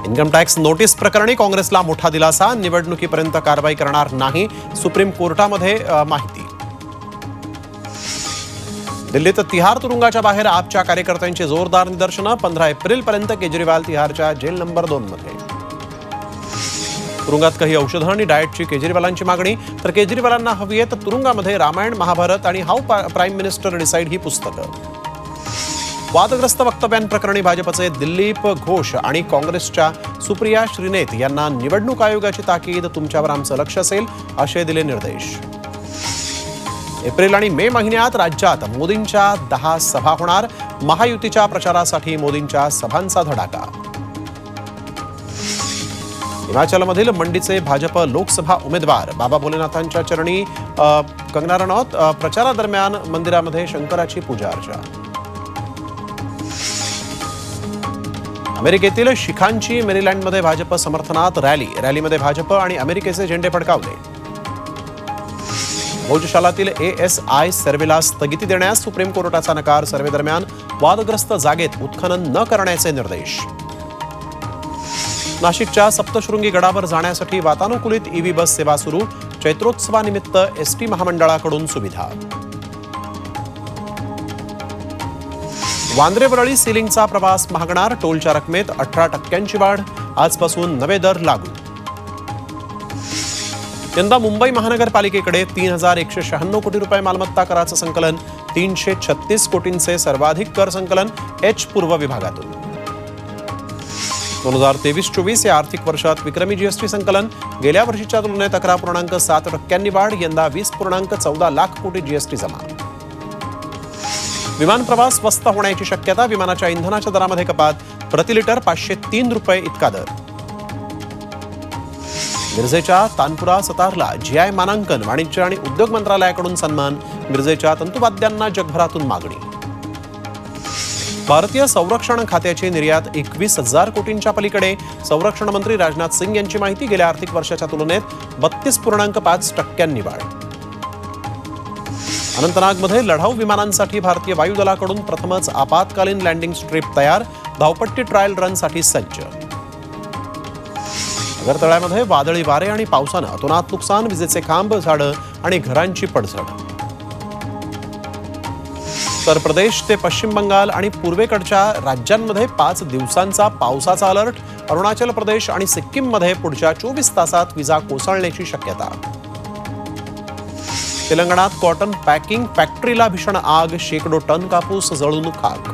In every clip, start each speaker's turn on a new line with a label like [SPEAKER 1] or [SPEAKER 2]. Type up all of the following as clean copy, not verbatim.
[SPEAKER 1] Income tax notice प्रकरणी काँग्रेसला मोठा दिलासा, निवडणुकीपर्यंत कारवाई करणार नाही, सुप्रीम कोर्टामध्ये माहिती। दिल्लीत तिहार तुरुंगाच्या बाहेर आपच्या कार्यकर्त्यांची जोरदार निदर्शनं, 15 एप्रिलपर्यंत केजरीवाल तिहारच्या जेल नंबर 2 मध्ये। तुरुंगात काही औषधं आणि डाएटची केजरीवालांची मागणी, तर केजरीवालांना हवी आहेत तुरुंगामध्ये रामायण, महाभारत आणि हाऊ प्राईम मिनिस्टर डिसाईड ही पुस्तकं। वादग्रस्त वक्तव्यांप्रकरणी भाजपचे दिलीप घोष आणि काँग्रेसच्या सुप्रिया श्रीनेत यांना निवडणूक आयोगाची ताकीद, तुमच्यावर आमचं लक्ष असेल असे दिले निर्देश। एप्रिल आणि मे महिन्यात राज्यात मोदींच्या 10 सभा होणार, महायुतीच्या प्रचारासाठी मोदींच्या सभांचा धडाका। हिमाचलमधील मंडीचे भाजप लोकसभा उमेदवार बाबा भोलेनाथांच्या चरणी कंगना रनौत, प्रचारादरम्यान मंदिरामध्ये शंकराची पूजा अर्चा। अमेरिकेतील शिखांची मेरीलँडमध्ये भाजप समर्थनात रॅलीमध्ये भाजप आणि अमेरिकेचे झेंडे फडकावले। भोजशालातील ASI सर्व्हेला स्थगिती देण्यास सुप्रीम कोर्टाचा नकार, सर्व्हे दरम्यान वादग्रस्त जागेत उत्खनन न करण्याचे निर्देश। नाशिकच्या सप्तशृंगी गडावर जाण्यासाठी वातानुकूलित EV बस सेवा सुरू, चैत्रोत्सवानिमित्त ST महामंडळाकडून सुविधा। वांद्रे-वरळी सिलिंगचा प्रवास महागणार, टोलच्या रकमेत 18% वाढ, आजपासून नवे दर लागू। यंदा मुंबई महानगरपालिकेकडे 3196 कोटी रुपये मालमत्ता कराचं संकलन, 336 कोटींचे सर्वाधिक कर संकलन H पूर्व विभागातून। 2023-24 या आर्थिक वर्षात विक्रमी GST संकलन, गेल्या वर्षीच्या तुलनेत 11.7% वाढ, यंदा 20.14 लाख कोटी GST जमा। विमान प्रवास स्वस्त होण्याची शक्यता, विमानाच्या इंधनाच्या दरामध्ये कपात, प्रति लिटर 503 रुपये इतका दर। मिरजेच्या तानपुरा सतारला GI मानांकन, वाणिज्य आणि उद्योग मंत्रालयाकडून सन्मान, मिरजेच्या तंतुवाद्यांना जगभरातून मागणी। भारतीय संरक्षण खात्याची निर्यात 21,000 कोटींच्या पलीकडे, संरक्षण मंत्री राजनाथ सिंग यांची माहिती, गेल्या आर्थिक वर्षाच्या तुलनेत 32.5% वाढ। अनंतनागमध्ये लढाऊ विमानांसाठी भारतीय वायुदलाकडून प्रथमच आपत्कालीन लँडिंग स्ट्रीप तयार, धावपट्टी ट्रायल रनसाठी सज्ज। नगरतळ्यामध्ये वादळी वारे आणि पावसानं अतोनात नुकसान, विजेचे खांब, झाडं आणि घरांची पडझड। उत्तर प्रदेश ते पश्चिम बंगाल आणि पूर्वेकडच्या राज्यांमध्ये 5 दिवसांचा पावसाचा अलर्ट, अरुणाचल प्रदेश आणि सिक्कीममध्ये पुढच्या 24 तासात विजा कोसळण्याची शक्यता। तेलंगणात कॉटन पॅकिंग फॅक्टरीला भीषण आग, शेकडो टन कापूस जळून खाक।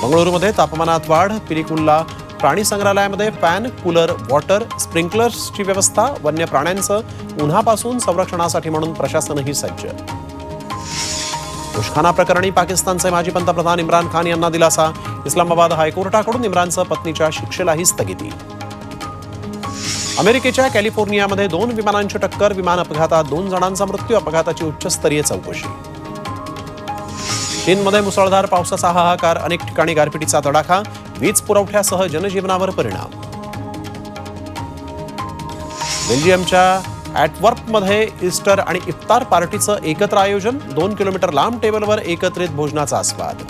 [SPEAKER 1] बंगळुरूमध्ये तापमानात वाढ, पिलिकुल्ला प्राणी संग्रहालयामध्ये फॅन, कूलर, वॉटर स्प्रिंकलर्सची व्यवस्था, वन्य प्राण्यांचं उन्हापासून संरक्षणासाठी म्हणून प्रशासनही सज्ज। बुशखाना प्रकरणी पाकिस्तानचे माजी पंतप्रधान इम्रान खान यांना दिलासा, इस्लामाबाद हायकोर्टाकडून इम्रानचं पत्नीच्या शिक्षेलाही स्थगिती। अमेरिकेच्या कॅलिफोर्नियामध्ये 2 विमानांची टक्कर, विमान अपघातात 2 जणांचा मृत्यू, अपघाताची उच्चस्तरीय चौकशी। चीनमध्ये मुसळधार पावसाचा हाहाकार, अनेक ठिकाणी गारपिटीचा तडाखा, वीज पुरवठ्यासह जनजीवनावर परिणाम। बेल्जियमच्या ॲटवर्पमध्ये ईस्टर आणि इफ्तार पार्टीचं एकत्र आयोजन, 2 किलोमीटर लांब टेबलवर एकत्रित भोजनाचा आस्वाद।